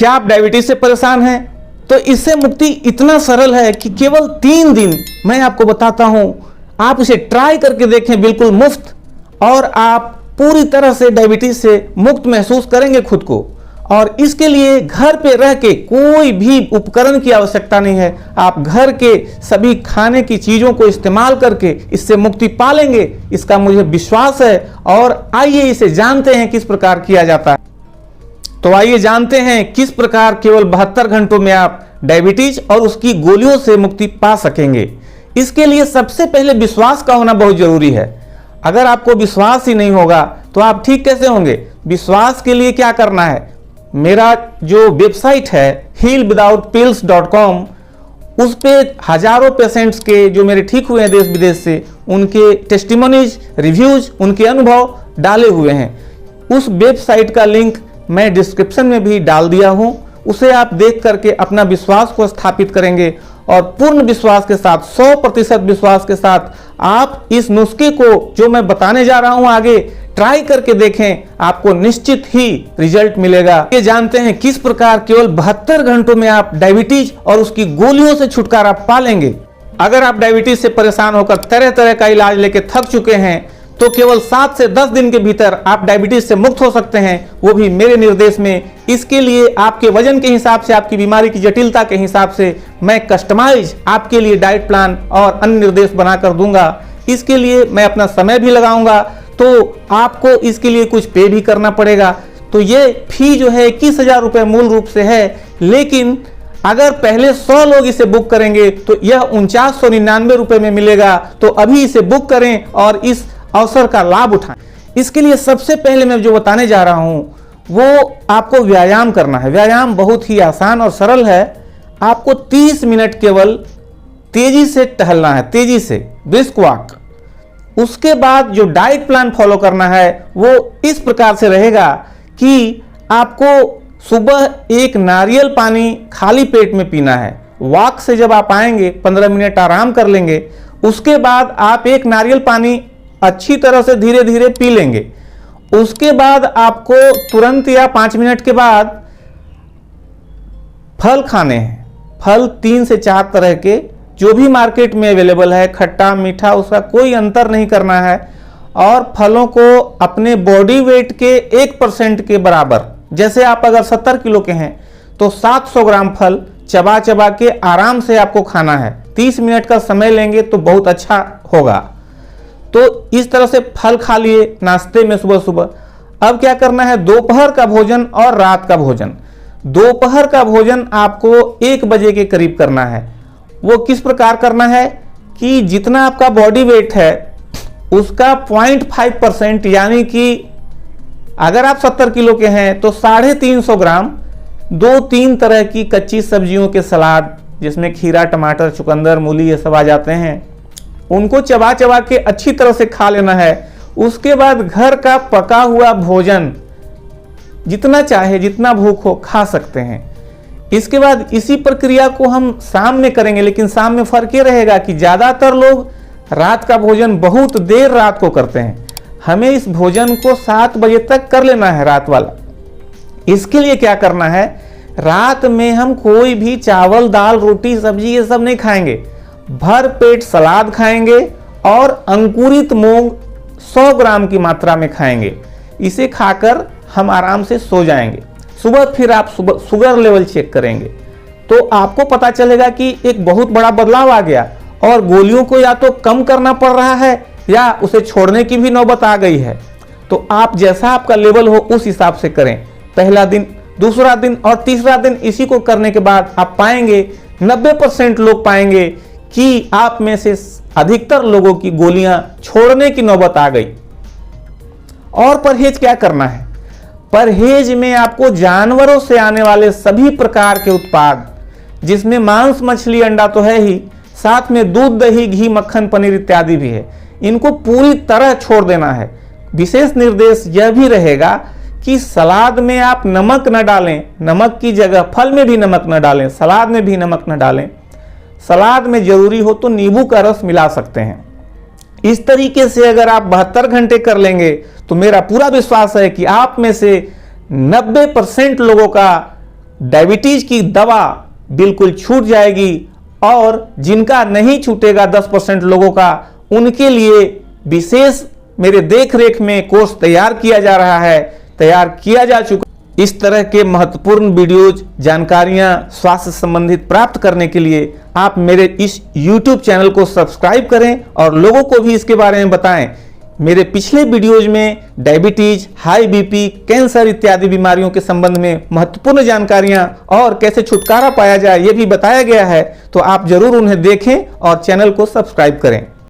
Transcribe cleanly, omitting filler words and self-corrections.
क्या आप डायबिटीज से परेशान हैं? तो इससे मुक्ति इतना सरल है कि केवल 3 दिन मैं आपको बताता हूं, आप इसे ट्राई करके देखें बिल्कुल मुफ्त, और आप पूरी तरह से डायबिटीज से मुक्त महसूस करेंगे खुद को। और इसके लिए घर पे रह के कोई भी उपकरण की आवश्यकता नहीं है, आप घर के सभी खाने की चीजों को इस्तेमाल करके इससे मुक्ति पा लेंगे, इसका मुझे विश्वास है। और आइए इसे जानते हैं किस प्रकार किया जाता है। तो आइए जानते हैं किस प्रकार केवल 72 घंटों में आप डायबिटीज और उसकी गोलियों से मुक्ति पा सकेंगे। इसके लिए सबसे पहले विश्वास का होना बहुत जरूरी है। अगर आपको विश्वास ही नहीं होगा तो आप ठीक कैसे होंगे? विश्वास के लिए क्या करना है, मेरा जो वेबसाइट है healwithoutpills.com, उस पे हजारों पेशेंट्स के जो मेरे ठीक हुए हैं देश विदेश से, उनके टेस्टिमोनीज, रिव्यूज, उनके अनुभव डाले हुए हैं। उस वेबसाइट का लिंक मैं डिस्क्रिप्शन में भी डाल दिया हूं, उसे आप देख करके अपना विश्वास को स्थापित करेंगे और पूर्ण विश्वास के साथ, 100% विश्वास के साथ आप इस नुस्खे को जो मैं बताने जा रहा हूं आगे ट्राई करके देखें, आपको निश्चित ही रिजल्ट मिलेगा। ये जानते हैं किस प्रकार केवल 72 घंटों में आप डायबिटीज और उसकी गोलियों से छुटकारा पा लेंगे। अगर आप डायबिटीज से परेशान होकर तरह तरह का इलाज लेके थक चुके हैं तो केवल 7 से 10 दिन के भीतर आप डायबिटीज से मुक्त हो सकते हैं, वो भी मेरे निर्देश में। इसके लिए आपके वजन के हिसाब से, आपकी बीमारी की जटिलता के हिसाब से मैं कस्टमाइज आपके लिए डाइट प्लान और अन्य निर्देश बनाकर दूंगा। इसके लिए मैं अपना समय भी लगाऊंगा, तो आपको इसके लिए कुछ पे भी करना पड़ेगा। तो ये फी जो है 21,000 रुपये मूल रूप से है, लेकिन अगर पहले 100 लोग इसे बुक करेंगे तो यह 4999 रुपये में मिलेगा। तो अभी इसे बुक करें और इस अवसर का लाभ उठाएं। इसके लिए सबसे पहले मैं जो बताने जा रहा हूं वो आपको व्यायाम करना है। व्यायाम बहुत ही आसान और सरल है। आपको 30 मिनट केवल तेजी से टहलना है, तेजी से ब्रिस्क वॉक। उसके बाद जो डाइट प्लान फॉलो करना है वो इस प्रकार से रहेगा कि आपको सुबह 1 नारियल पानी खाली पेट में पीना है। वॉक से जब आप आएंगे 15 मिनट आराम कर लेंगे, उसके बाद आप 1 नारियल पानी अच्छी तरह से धीरे धीरे पी लेंगे। उसके बाद आपको तुरंत या 5 मिनट के बाद फल खाने हैं। फल 3 से 4 तरह के जो भी मार्केट में अवेलेबल है, खट्टा मीठा, उसका कोई अंतर नहीं करना है। और फलों को अपने बॉडी वेट के 1% के बराबर, जैसे आप अगर 70 किलो के हैं तो 700 ग्राम फल चबा चबा के आराम से आपको खाना है। 30 मिनट का समय लेंगे तो बहुत अच्छा होगा। तो इस तरह से फल खा लिए नाश्ते में सुबह सुबह। अब क्या करना है, दोपहर का भोजन और रात का भोजन। दोपहर का भोजन आपको 1 बजे के करीब करना है। वो किस प्रकार करना है कि जितना आपका बॉडी वेट है उसका 0.5%, यानी कि अगर आप 70 किलो के हैं तो 350 ग्राम 2-3 तरह की कच्ची सब्जियों के सलाद, जिसमें खीरा, टमाटर, चुकंदर, मूली ये सब आ जाते हैं, उनको चबा चबा के अच्छी तरह से खा लेना है। उसके बाद घर का पका हुआ भोजन जितना चाहे, जितना भूख हो खा सकते हैं। इसके बाद इसी प्रक्रिया को हम शाम में करेंगे, लेकिन शाम में फर्क ये रहेगा कि ज़्यादातर लोग रात का भोजन बहुत देर रात को करते हैं। हमें इस भोजन को 7 बजे तक कर लेना है, रात वाला। इसके लिए क्या करना है, रात में हम कोई भी चावल, दाल, रोटी, सब्जी ये सब नहीं खाएंगे। भर पेट सलाद खाएंगे और अंकुरित मूंग 100 ग्राम की मात्रा में खाएंगे। इसे खाकर हम आराम से सो जाएंगे। सुबह फिर आप शुगर लेवल चेक करेंगे तो आपको पता चलेगा कि एक बहुत बड़ा बदलाव आ गया और गोलियों को या तो कम करना पड़ रहा है या उसे छोड़ने की भी नौबत आ गई है। तो आप जैसा आपका लेवल हो उस हिसाब से करें। पहला दिन, दूसरा दिन और तीसरा दिन इसी को करने के बाद आप पाएंगे 90% लोग पाएंगे कि आप में से अधिकतर लोगों की गोलियां छोड़ने की नौबत आ गई। और परहेज क्या करना है, परहेज में आपको जानवरों से आने वाले सभी प्रकार के उत्पाद, जिसमें मांस, मछली, अंडा तो है ही, साथ में दूध, दही, घी, मक्खन, पनीर इत्यादि भी है, इनको पूरी तरह छोड़ देना है। विशेष निर्देश यह भी रहेगा कि सलाद में आप नमक न डालें, नमक की जगह फल में भी नमक न डालें, सलाद में भी नमक न डालें। सलाद में जरूरी हो तो नींबू का रस मिला सकते हैं। इस तरीके से अगर आप 72 घंटे कर लेंगे तो मेरा पूरा विश्वास है कि आप में से 90% लोगों का डायबिटीज की दवा बिल्कुल छूट जाएगी, और जिनका नहीं छूटेगा 10% लोगों का, उनके लिए विशेष मेरे देख रेख में कोर्स तैयार किया जा रहा है, तैयार किया जा चुका। इस तरह के महत्वपूर्ण वीडियोज, जानकारियां स्वास्थ्य संबंधित प्राप्त करने के लिए आप मेरे इस YouTube चैनल को सब्सक्राइब करें और लोगों को भी इसके बारे में बताएं। मेरे पिछले वीडियोज में डायबिटीज, हाई बीपी, कैंसर इत्यादि बीमारियों के संबंध में महत्वपूर्ण जानकारियां और कैसे छुटकारा पाया जाए ये भी बताया गया है, तो आप जरूर उन्हें देखें और चैनल को सब्सक्राइब करें।